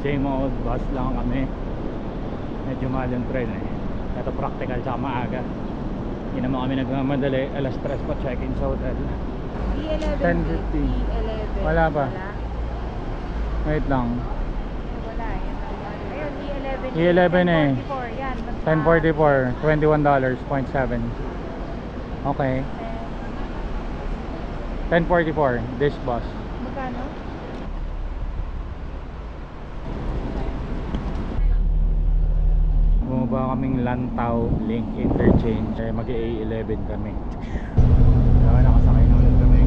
Same old bus lang kami. Medyo mahal yung train eh. Ito practical tsaka maaga. Hindi naman kami nagmamadali. Alas 3 pa check-in sa hotel. E11. 10:50. E11. Wala pa. Wait lang. Wala. Ayun, E11. E11 eh. 1044. Yan. 1044. $21.7. Okay. 1044. This bus. Magkano? Bumaba kaming Lantau Link Interchange. Mag-A11 kami. Kaya nakasakay na ulit kami.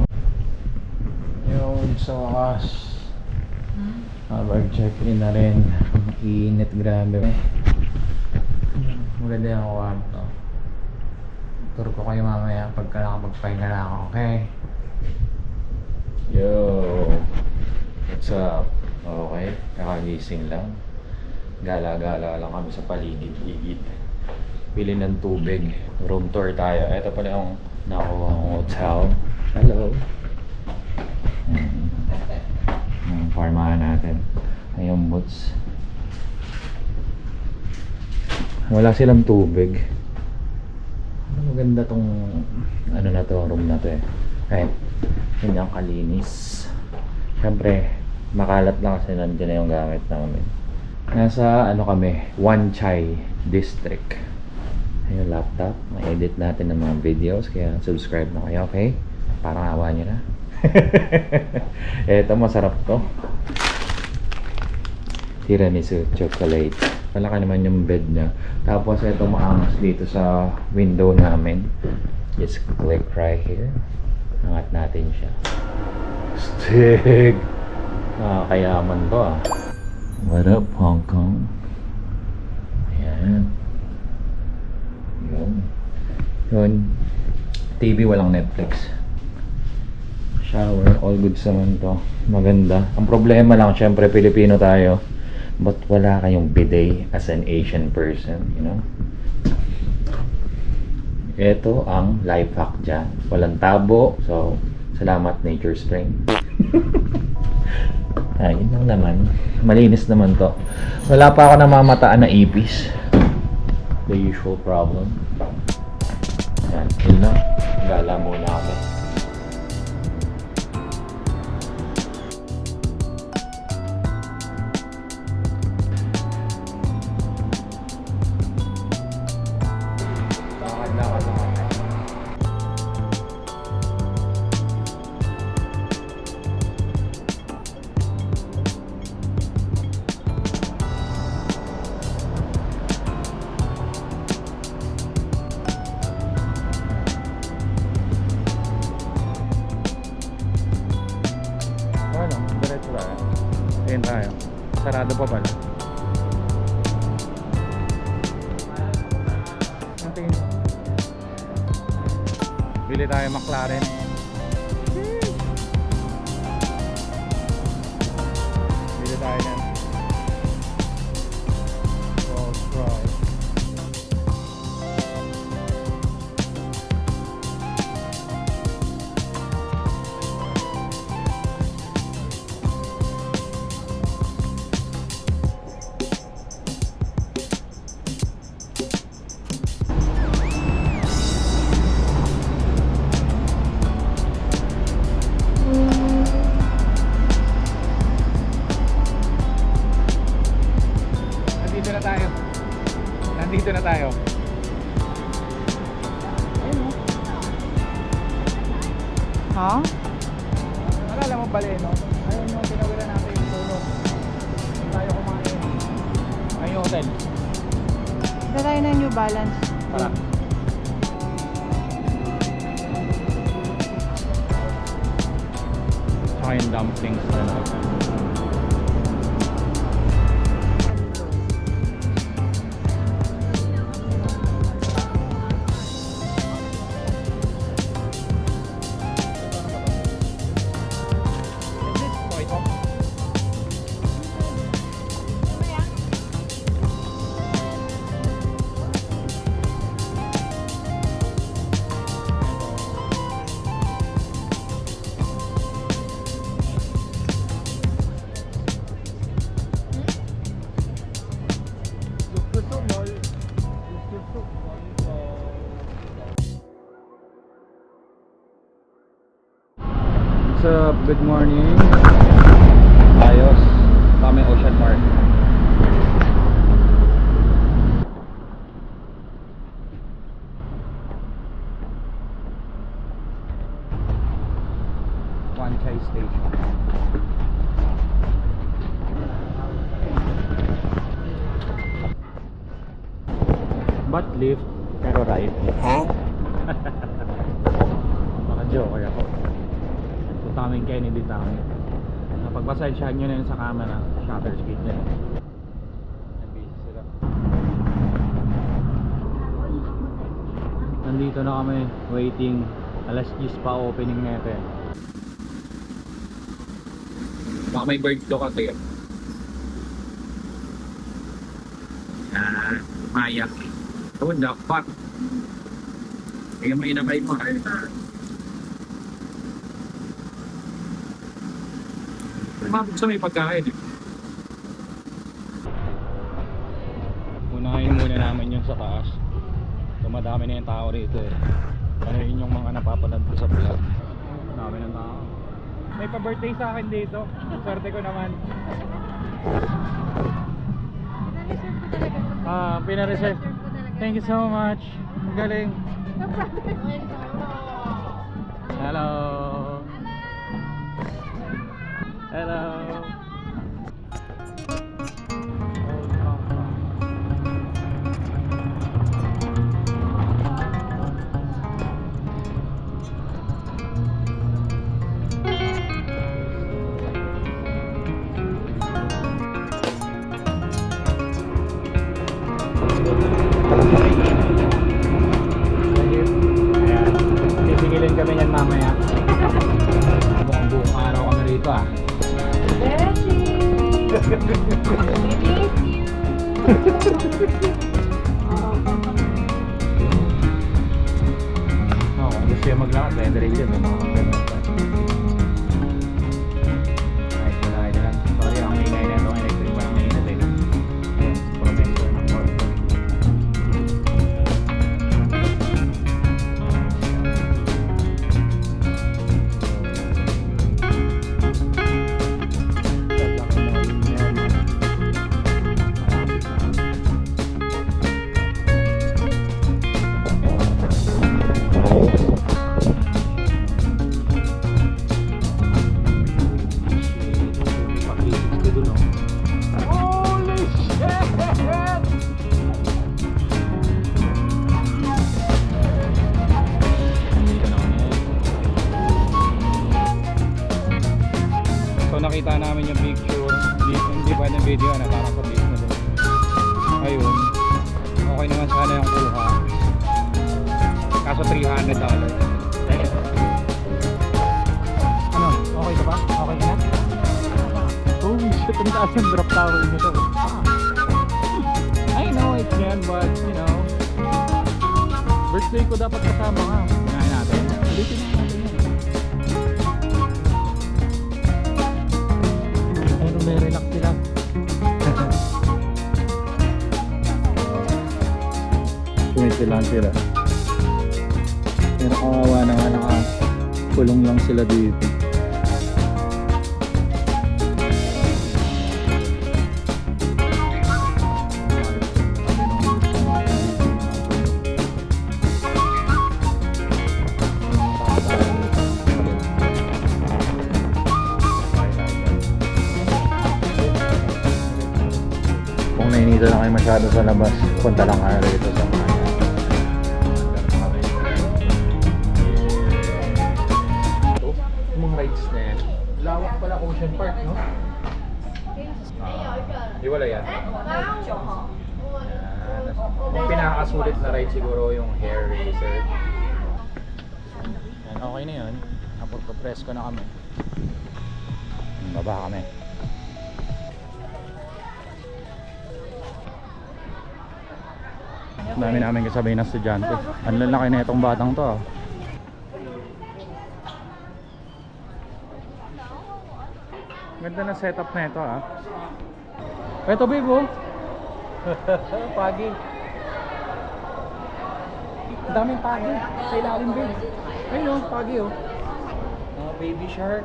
Yun sa wakas. Mag-check-in na rin. Init, grabe. Maganda yung kwarto. Tour ko kayo mamaya pagka nakapagpahinga na ako, okay? Yo! What's up? Okay, kakagising lang. Gala-gala lang kami sa paligid-ligid. Pili ng tubig. Room tour tayo. Ito pala yung nakuha kong hotel. Hello! Yung farmahan natin. Ayun, boots. Wala silang tubig. Maganda tong ano na to, room na to eh. Kahit kanyang kalinis. Siyempre, makalat lang kasi nandiyan na yung gamit namin. Nasa ano kami, Wan Chai District. Ayun, laptop. Ma-edit natin ng mga videos. Kaya subscribe na kayo, okay? Parang awa nyo na. Eto, masarap to. Tiramisu chocolate. Malaki naman yung bed niya. Tapos ito maangas dito sa window namin. Just click right here. Angat natin siya. Stig! Nakakayaman to ah. What up, Hong Kong? Ayan. Yun. Yun. TV, walang Netflix. Shower, all goods naman to. Maganda. Ang problema lang, syempre Pilipino tayo. But wala kayong bidet as an Asian person, you know? Ito ang life hack dyan. Walang tabo. So, salamat Nature Spring. Ayun lang naman. Malinis naman to. Wala pa ako namamataan na ipis. The usual problem. Ayan, yun lang. Gala muna kami. Ayan tayo. Sarado pa pala. Ang tingin mo? Bili tayo McLaren. Bili tayo yan. Rolls Royce. Nandito na tayo. Ayun mo. Ha? Nalala mo pala no? Ayun yung tinawiran natin yung tulog. Tayo kumain. Ayun yung hotel. Ito tayo ng New Balance. Tara. Saka yung dumplings na natin. up? Good morning. Ayos. Kami Ocean Park. Wan Chai Station. But lift, pero right. Naka-joke ako. So taming Kennedy Town. Napagpasensyahan nyo na yun sa camera. Shutter speed na yun. Busy sila. Nandito na kami, waiting. Alas 10 pa opening na ito. Baka may bird to ka kayo. Maya. Oh, the fuck. Kaya may inabay mo. Mabog sa may pagkain eh. Unahin muna namin yung sa taas. Tumadami na yung tao rito eh. Ano yun yung mga napapanood ko sa vlog. Dami ng tao. May pa-birthday sa akin dito. Swerte ko naman. Na-reserve ko talaga. Pinareserve. Thank you so much. Galing. No problem. Hello. Hello. Ayan. Sisigilin kami yan mamaya. Mukhang buong araw kami rito ah. Beshi! We miss you! Oo, kung gusto yung maglakad, pwede rin yun. Nice na tayo dyan. Sorry, ang ingay na ito. Electric pa ang ingay na ito. Promesor ng mall. Holy shit! So nakita namin yung picture. Hindi pa ng video na parang sa beach na din. Ayun. Okay naman sana yung kuha. Kaso $300. Ano? Okay ka ba? Okay ka na? Holy shit, ang taas ng drop tower nito. I know it's yan, but you know, birthday ko dapat kasama nga. Hinahin natin. Ulitin na natin yan. Pero may relax sila. Sumisilang sila. Pero kawawa na nga, nakakulong lang sila dito. Kung nainita na kayo masyado sa labas, punta lang kayo rito sa mga yung mga rides na yan. Lawak pala Ocean Park, no? Di wala yan. Yung pinakasulit na ride siguro yung hair racer. Yan, okay na yun. Napagpapress ko na kami. Baba kami. Dami namin kasabay na estudyante. Ang lalaki na itong batang to ah. Ganda na setup na ito ah. Ito babe oh. Pagi. Ang daming pagi sa ilalim babe. Ayun oh, pagi oh. Baby shark.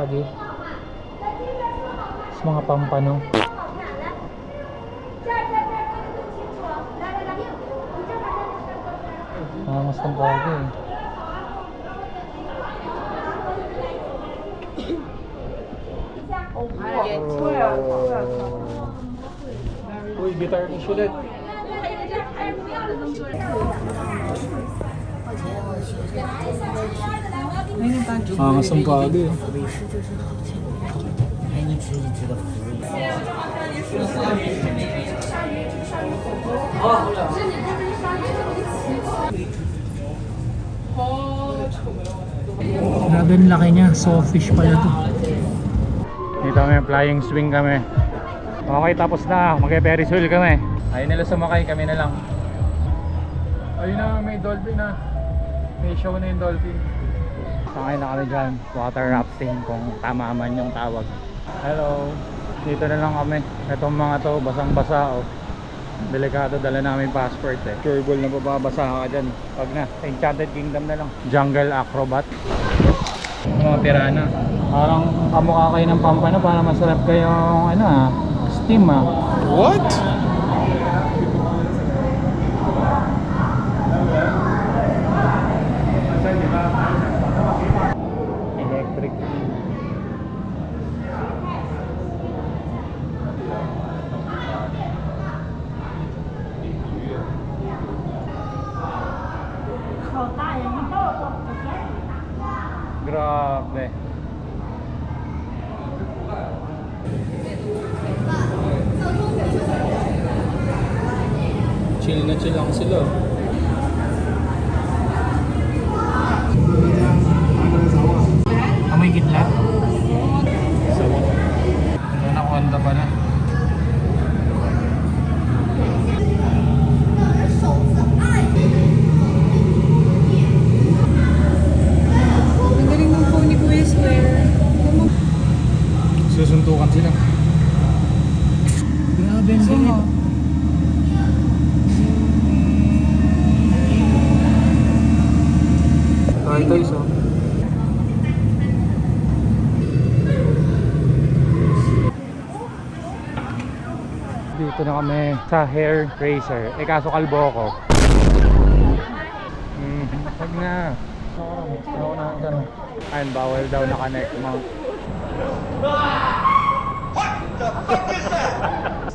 pogi. Sa mga pampano. Mas ng pogi eh. Uy, guitar ni ulit. Mas ng pogi eh. Grabe ang laki niya, sawfish pala to. Dito kami, flying swing kami. Okay, tapos na, mag-Ferris wheel kami. Ayun nila sumakay, kami na lang. Ayun na, may dolphin na. May show na yung dolphin. Sakay na kami dyan, water rafting kung tama man yung tawag. Hello, dito na lang kami. Itong mga to, basang-basa oh. Delikado, dala namin passport eh. Curable na bababasa ka dyan. Pag na, sa Enchanted Kingdom na lang. Jungle Acrobat. Mga pirana. Parang kamukha kayo ng pampano para masarap kayong steam ah. What? Electric. Grabe. Chill na chill lang sila. Amoy kidlat? Sawa. Ito na Honda pala. Ang galing ng phone ni Kuya Square. Susuntukan sila. Grabe ang galing. Tortoise oh. Dito na kami sa hair razor. Eh kaso kalbo ko. Wag na. Ako na gano'n. Ayun, bawal daw naka-neck mount.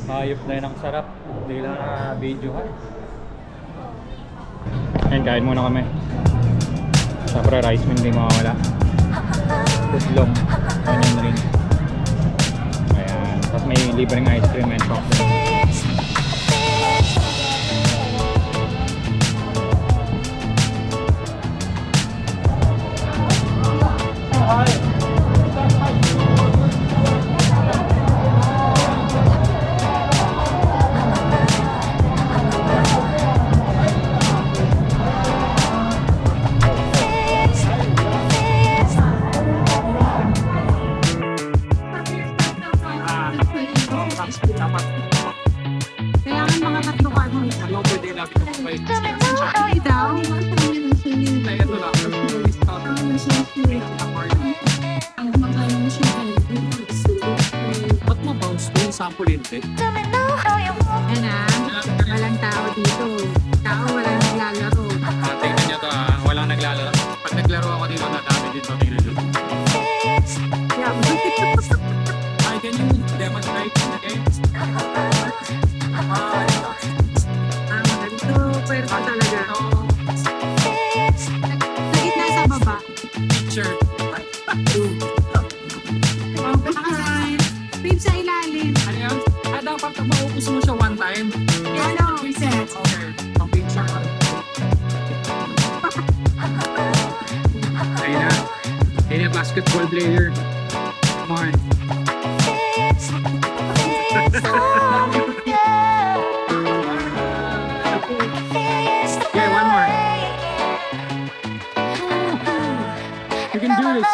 Hayop na yun ang sarap. Hindi lang na video ha. Ayun, kain muna kami. Siyempre rice man hindi mawawala. Putlong. Onion ring. Ayan. Tapos may libreng ice cream and soft drinks. Kaya ang mga tatlo ka mo. Ano pwede lagi ko pa Ay daw. Ba't mabounce ko yung sample hindi? Yan walang tao dito. Tao walang naglalaro. Tingnan nyo to walang naglalaro. Pag naglaro ako dito, nadami dito. Tingnan nyo. Ay, can you demonstrate the game? Ganito, pwerte talaga. Sa gitna sa baba. Picture. Pip sa ilalim. Ano yun? Dapat maupos mo siya one time. Ano? Reset. Okay. Pang picture. Ayun na. Ayun na, basketball player. Come on. Okay, one more. You can do this.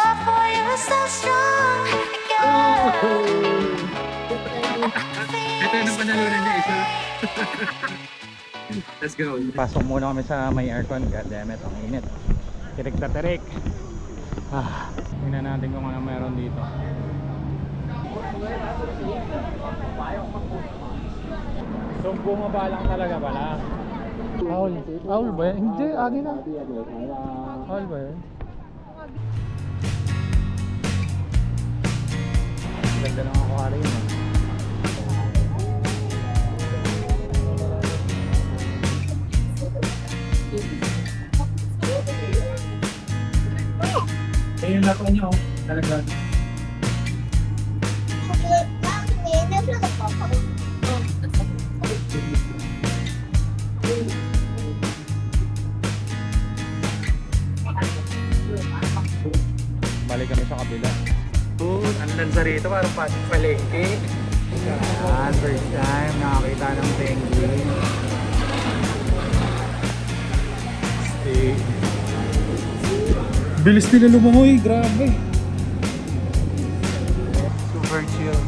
Ito yung panalunan niya isa. Let's go. Pasok muna kami sa may aircon. God damn it, ang init. Tirik na tirik. Tingnan natin kung ano meron dito. So bumaba lang talaga pala. Paul. Paul ba yan? Hindi, agi na. Paul ba yan? Ganda ng aquarium eh. Eh, yung lato nyo, talaga. Balik kami sa kabila. Ang lansa rito, parang pasok palengke. Yan, first time nakakita ng penguin. Bilis nila lumangoy, grabe. Super chill.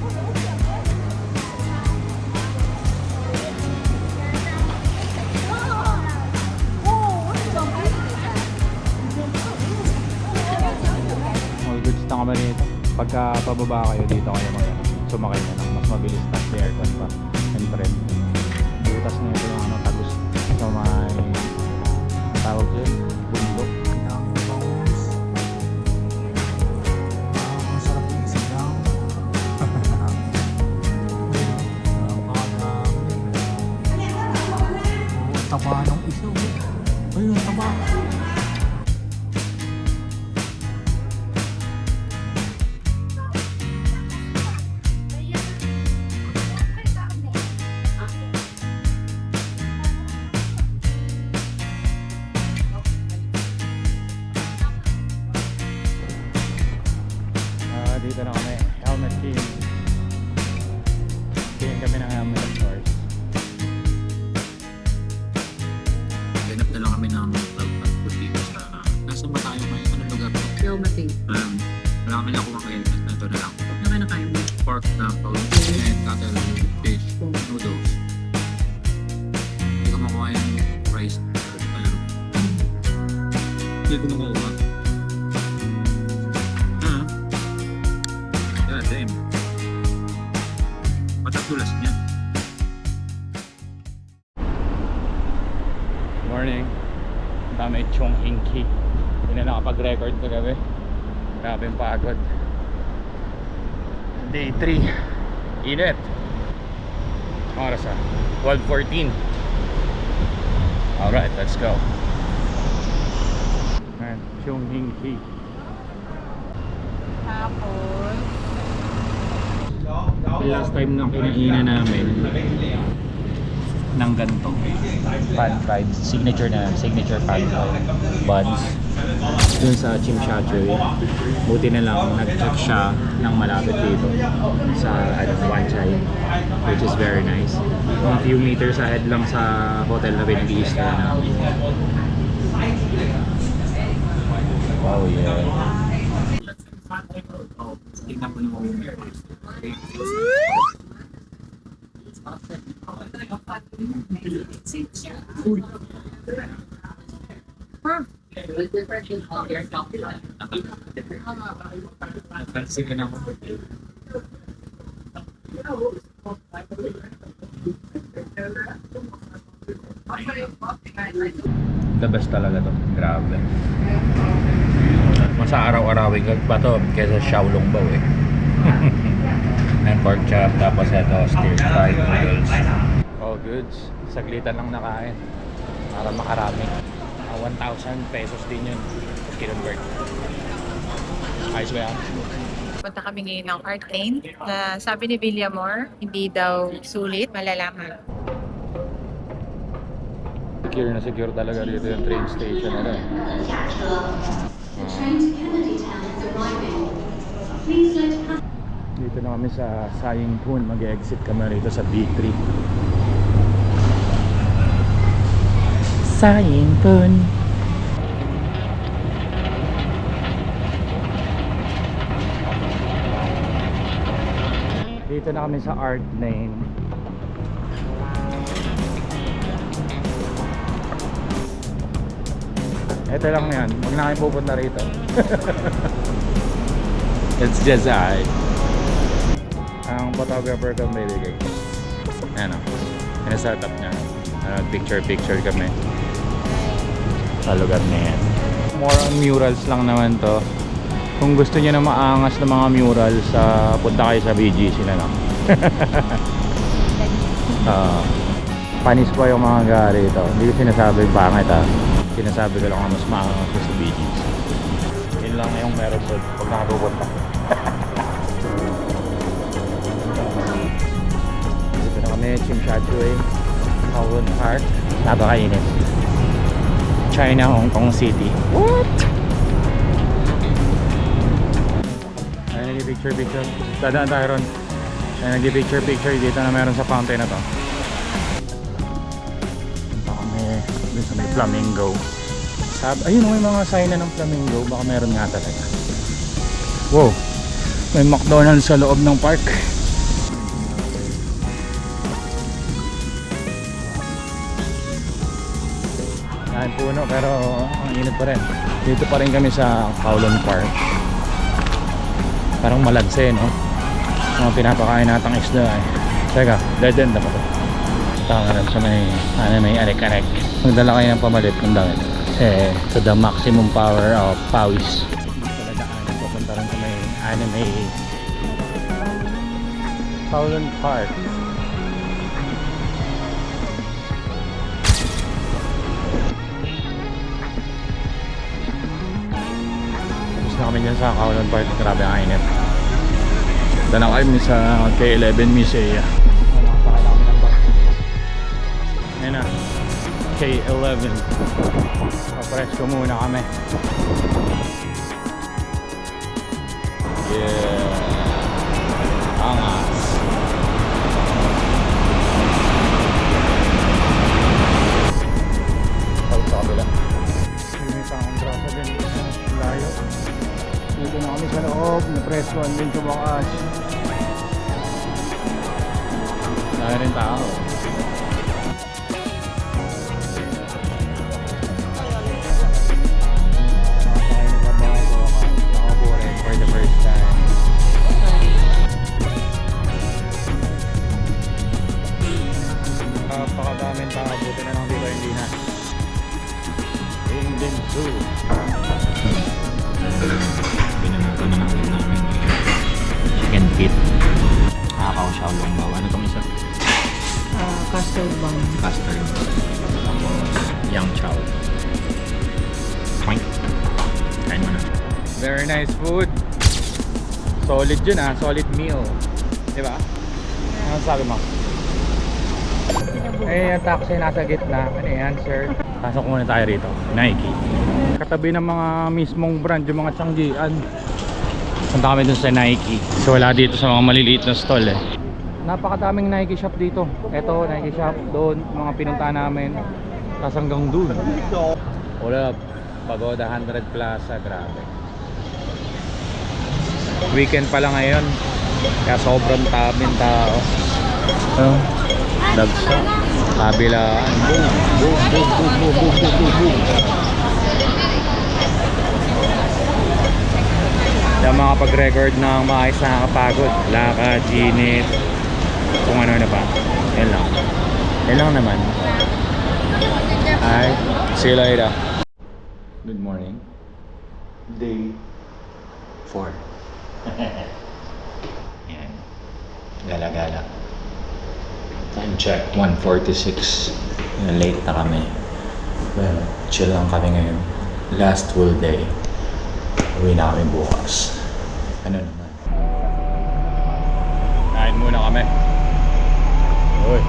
All goods na kami rito. Pagka pababa kayo dito kayo sumakay na lang. Mas mabilis na si aircon pa. And friend. Butas na ito yung tagus sa may tawag dyan, bundok. Ang sarap yung isigaw. Taba ng isaw. Ayun, taba. Dito na kami, helmet team. Tingin kami ng helmet of course. Ganap na lang kami ng pag-pag dito sa... Nasa ba tayo may anong lugar po? Yomati. Wala kami nakuha ng helmet na ito na lang. Ano na kayo mo? Pork knuckle, and cattle, fish, noodles. Hindi ko makuha yung rice. Hindi ko makuha. God damn. Ba't dulas niya? Morning. Ang dami chong hinky. Hindi na nakapag-record kagabi. Grabe yung pagod. Day 3. Init. Oras 12:14. Alright, let's go. Man, chong hinky. Tapos, Last time na kinainan namin ng ganito pan fried, signature pan fried buns dun sa Chimchachoy. Buti na lang nag-check siya ng malapit dito sa Wan Chai, which is very nice. A few meters ahead lang sa hotel na pinag-i-stay namin. Wow, yeah. Tingnan mo naman. Napansin ka naman. The best talaga to. Grabe. Mas araw-arawin ka pa to kesa Xiaolong Bao eh. And pork chop, tapos ito stir fried noodles. All goods. Saglitan lang nakain para makarami. 1,000 pesos din yun. Kinonvert. Ayos ba yan? punta kami ngayon ng Art Lane na sabi ni Villamor, hindi daw sulit, malalaman. Secure na secure talaga dito yung train station na rin. The train to Kennedy Town is arriving. Please let Dito na kami sa Saying Pun. Mag-exit kami rito sa B3. Saying Pun. Dito na kami sa Art Lane. Ito lang yan. Huwag na kayo pupunta rito. It's just ang photographer ko may bigay. Ano, pina-set up niya. Picture kami sa lugar na yan. More on murals lang naman to. Kung gusto niyo na maangas na mga murals, punta kayo sa BGC na lang. Panis pa yung mga gari ito. Hindi ko sinasabi pangit Sinasabi ko lang mas maangas ko sa BGC. Yun lang yung meron doon pag nakapupunta. Dito na kami, Chimshatue, Kowloon Park. Napakainit. China, Hong Kong City. What? Ay, nag-picture. Dadaan tayo ron. Ay, nag-picture dito na meron sa fountain na to. Punta kami dun sa may flamingo. Ayun, may mga sign na ng flamingo. Baka meron nga talaga. Wow! May McDonald's sa loob ng park. Yan puno pero ang init pa rin. Dito pa rin kami sa Kowloon Park. Parang malagse, no? Mga pinapakain natang isda Teka, dead end na ba ito? Tama rin sa may anek-anek. Magdala kayo ng pamalit ng damit. To the maximum power of pawis. Taladaan, pupunta rin sa may anime Kowloon Park. Kami dyan sa Kowloon Park, grabe ang init. Dala kami sa K11 Musea. Nakasakay kami ng bus. Ayan na, K11. Papresko muna kami. Yeah, angas. Tawag sa kabila. May pangong grasa din. Layo. Dito na kami sa loob, na-presscon din sa bakas. Dahil rin tao. Nakasakay na sa bakas sa bakas. Nakapo rin for the first time. Napakadaming tao, buti na lang dito hindi na. Indian Zoo. Binamuto na natin namin chicken feet, Xiaolong Bao. Ano itong isa? Custard bun. Custard. Yang chow. Point. Kain mo na. Very nice food. Solid yun solid meal. Diba? Ano sabi mo? Eh, yung taxi nasa gitna. Ano yan, sir? Pasok muna tayo rito. Nike. Katabi ng mga mismong brand, yung mga Tianggian. Punta kami dun sa Nike. So wala dito sa mga maliliit na stall Napakadaming Nike shop dito. Eto, Nike shop. Doon, mga pinunta namin. Tapos hanggang dun. Hold up. Pagoda 100 Plaza. Grabe. Weekend pala ngayon. Kaya sobrang tabing tao. Dagsa. Kabilaan. Boom. Boom. Yung mga pag-record ng maayos na nakakapagod. Lakad, init, kung ano na pa. Yan lang. Yan lang naman. Alright. See you later. Good morning. Day 4. Yan. Gala-gala. Time check. 1:46. Yan, late na kami. Well, chill lang kami ngayon. Last full day. Uwi na kami bukas. Ano naman? Kain muna kami. Uy.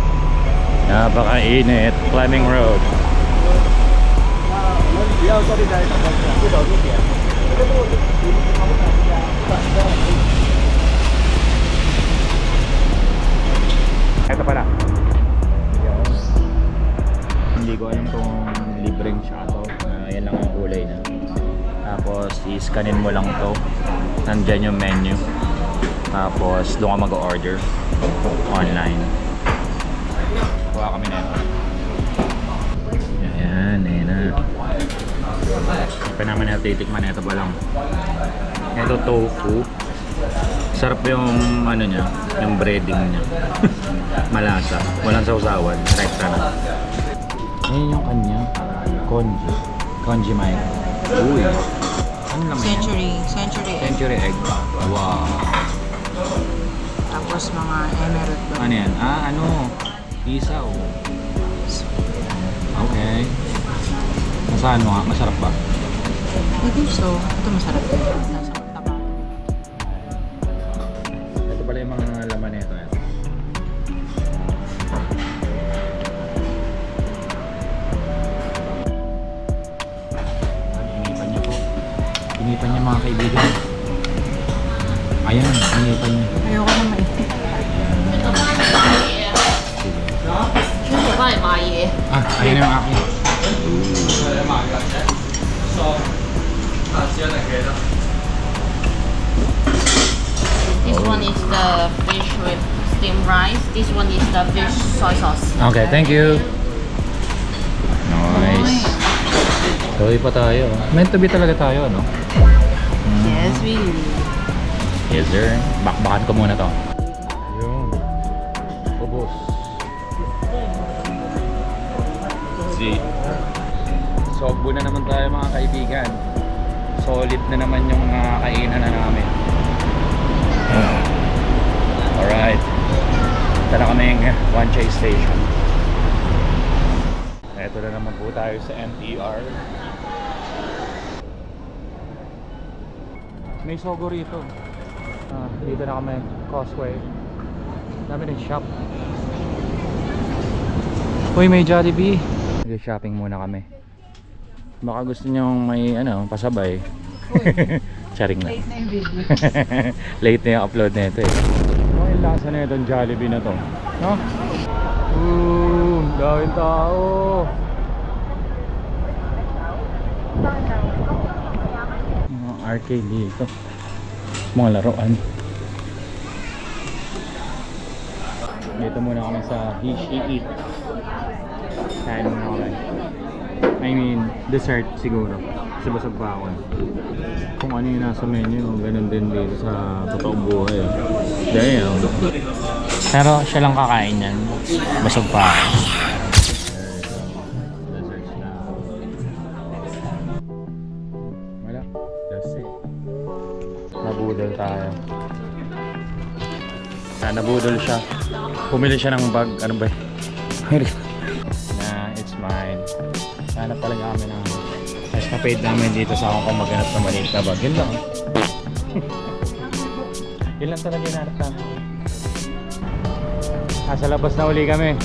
Napakainit. Climbing road. Ito pala. Hindi ko alam kung libreng shuttle. Yan lang ang kulay na. Tapos i-scanin mo lang to. Nandyan yung menu. Tapos doon ka mag-order online. Kuha kami na ito. Ayan na. Pa naman na titikman. Ito pa lang. Ito tofu. Sarap yung ano niya, yung breading niya. Malasa, walang sausawan, rekta na. Ayun yung kanya, Konji Mai. Uy, ano naman yan? Century egg. Century egg. Wow. Tapos mga emerald ba? Ano yan? Isaw. Okay. Nasaan mo nga? Masarap ba? I think so. Ito masarap din. Nasa taba. Ito pala yung mga laman nito. Inipan niya po. Inipan niya mga kaibigan. Ayan, inipan niya. Ayoko na mainit. Ayan yung akin. This one is the fish with steamed rice. This one is the fish soy sauce. Okay, thank you. Nice. Tuloy pa tayo. Meant to be talaga tayo, no? Yes, we do. Yes, sir. Bakbakan ko muna to. Yun. Ubos. See? Sogbo na naman tayo mga kaibigan. Solid na naman yung kainan na namin. Alright. Ito na kaming Wanchai Station. Ito na naman po tayo sa MTR. May Sogo rito. Dito na kami, Causeway. Dami rin shop. Uy, may Jollibee. Shopping muna kami. Baka gusto nyo may pasabay. Charing na. Late na yung video. Late na yung upload na ito eh. Ano yung lasa na itong Jollibee na to? No? Daming tao. Mga arcade dito. Mga laruan. Dito muna kami sa Hishi Eat. Kain muna kami. I mean, dessert siguro. Kasi basag pa ako. Kung ano yung nasa menu, ganun din dito sa totoong buhay. Damn. Pero siya lang kakain yan. Basag pa ako. Desserts na. Wala. That's it. Nabudol tayo. Nabudol siya. Pumili siya ng bag. Ano ba? It's mine. Hanap talaga kami ng escapade namin dito sa Hong Kong, maghanap na maliit na bag. Yun lang. Yun lang talaga yung hanap namin. Sa labas na uli kami.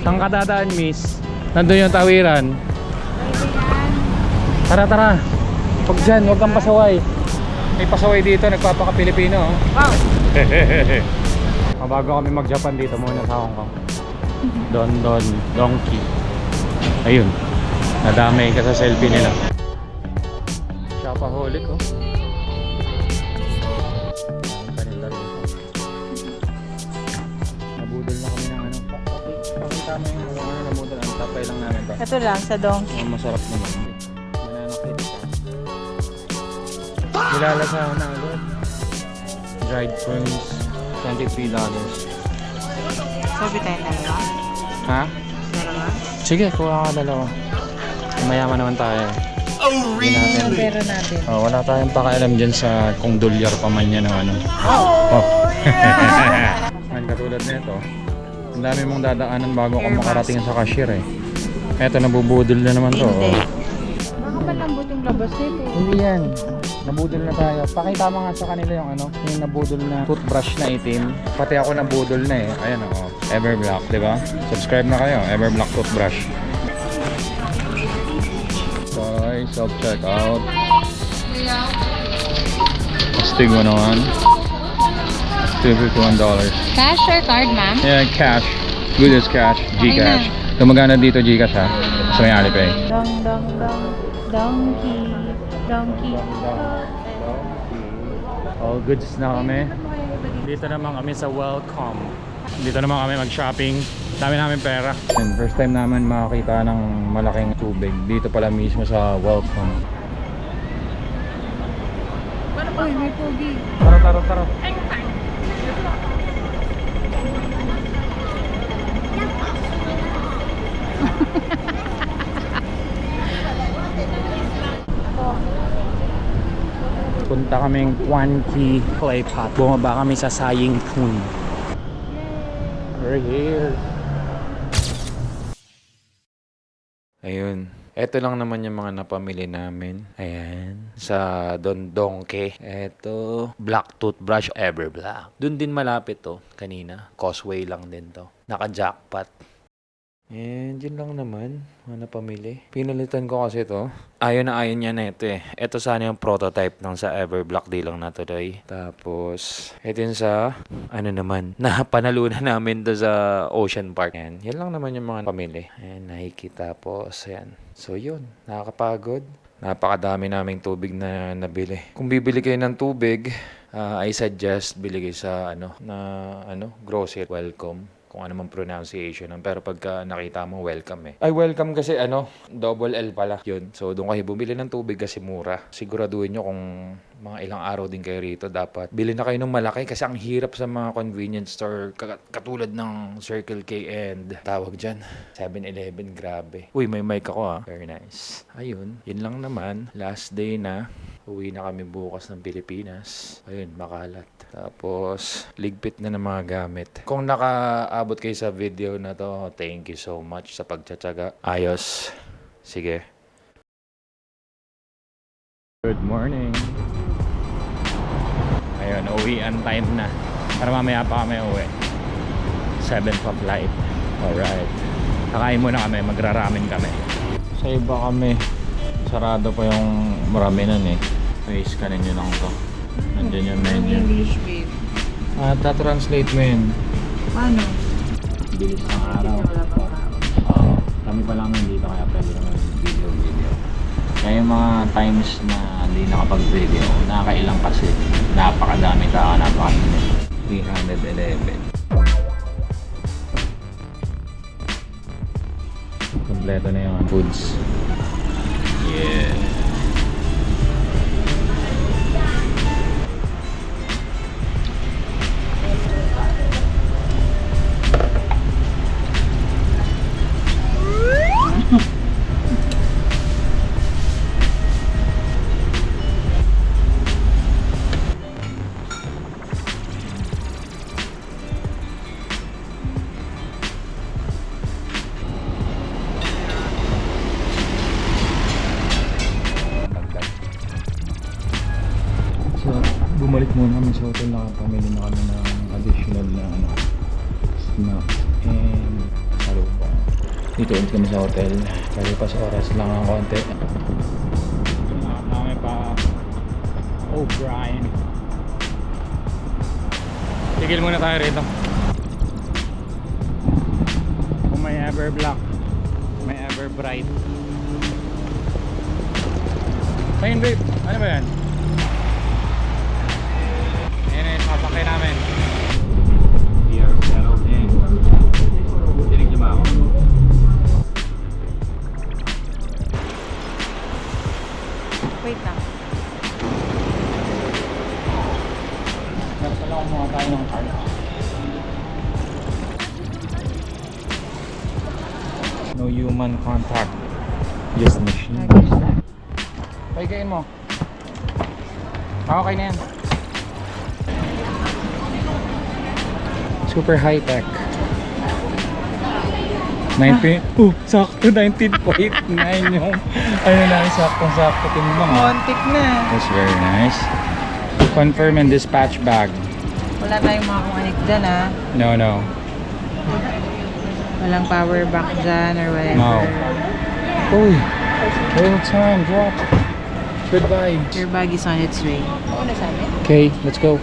Saan ka dadaan, miss? Nandun yung tawiran. Tara, tara. Huwag dyan, huwag kang pasaway. May pasaway dito, nagpapaka-Pilipino. Wow! Bago kami mag-Japan dito muna sa Hong Kong. Don Donkey. Ayun. Nadamay ka sa selfie nila. Shopaholic, oh. Ang paninda rito. Nabudol na kami ng pakita mo yung nabudol. Ang tapay lang namin ba? Ito lang, sa donkey. Ang masarap naman. Mananakit ka. Nilalasahan na agad. Dried prawns. $23. Sabi tayo dalawa. Ha? Dalawa? Sige, kuha ka dalawa. Mayaman naman tayo. Oh, really? Pero natin. Wala tayong pakialam dyan sa kung dolyar pa man yan ng ano. Oh! Man, katulad nito. Ang dami mong dadaanan bago ka makarating sa cashier eh. Eto, nabubudol na naman to. Hindi. Oh. Baka malambot yung labas nito. Hindi yan. Nabudol na tayo. Pakita mo nga sa kanila yung yung nabudol na toothbrush na itim. Pati ako nabudol na eh. Ayan o. Everblock, di ba? Subscribe na kayo. Everblock toothbrush. Okay, self-checkout. Astig mo naman. $51. Cash or card, ma'am? Yeah, cash. Good as cash. Gcash. Tumagana dito Gcash ha. Sa may Alipay. Donkey. All goods na kami. Dito naman kami sa Welcome. Dito naman kami mag-shopping. Dami namin pera. And first time naman makakita ng malaking tubig. Dito pala mismo sa Welcome. Paano Uy, may pogi. Tara. Punta kaming Quan Ki Clay Pot. Bumaba kami sa Saying Kun. We're here. Ayun. Ito lang naman yung mga napamili namin. Ayan. Sa Don Donke. Ito. Black toothbrush Everblack. Doon din malapit to. Kanina. Causeway lang din to. Naka-jackpot. And yun lang naman. Mga napamili. Pinalitan ko kasi to. Ayaw niya na ito eh. Ito sana yung prototype ng sa Everblack di lang natuloy. Tapos, ito yung sa, ano naman, na panalunan namin to sa Ocean Park. Ayan. Yan lang naman yung mga pamili. Ayan, Nike. Tapos, ayan. So, yun. Nakakapagod. Napakadami naming tubig na nabili. Kung bibili kayo ng tubig, I suggest bili kayo sa, grocery. Welcome. Kung ano man pronunciation. Pero pagka nakita mo, welcome eh. Ay, welcome kasi double L pala. Yun. So, doon kayo bumili ng tubig kasi mura. Siguraduhin nyo kung mga ilang araw din kayo rito, dapat bili na kayo ng malaki kasi ang hirap sa mga convenience store katulad ng Circle K and tawag dyan, 7-Eleven. Grabe. Uy, may mic ako Very nice. Ayun. Yun lang naman. Last day na. Uwi na kami bukas ng Pilipinas. Ayun, makalat. Tapos, ligpit na ng mga gamit. Kung nakaabot kayo sa video na to, thank you so much sa pagtsatsaga. Ayos. Sige. Good morning. Ayun, uwian time na. Para mamaya pa kami uwi. 7 pa flight. Alright. Kakain muna kami, magraramen kami. Sa iba kami, sarado pa yung marami nun eh. Face ka ninyo lang to. Nandiyan yung menu. English, babe. Translate mo yun. Paano? Bilis ng araw. Kami pa lang nandito kaya pwede naman video. Kaya yung mga times na hindi nakapag-video, nakakailang kasi. Napakadami tao, napakadami. 311. Kompleto na yung foods. Yeah. So, bumalik muna kami sa hotel, nakapamili na kami ng additional na snacks and salubong. Dito ulit kami sa hotel, kasi pas oras lang ang konti. Nakami pa O'Brien. Tigil muna tayo rito. Kung may Everblack, may Everbright. Ayun babe, ano ba yan? Papakay namin. We are settled in. Dinig lima ako. Wait lang. Nasa lang kumuha tayo ng card. No human contact. Yes, machine. Paigain mo. Okay na yan. Super high tech. 19. Sakto 19.9 yung ano na, sakto timbang. Montik na. That's very nice. Confirm and dispatch bag. Wala tayong mga kumanik dyan, ha? No. Walang power bank dyan or whatever. No. Uy. Little time drop. Goodbye. Your bag is on its way. Ano sa amin? Okay, let's go.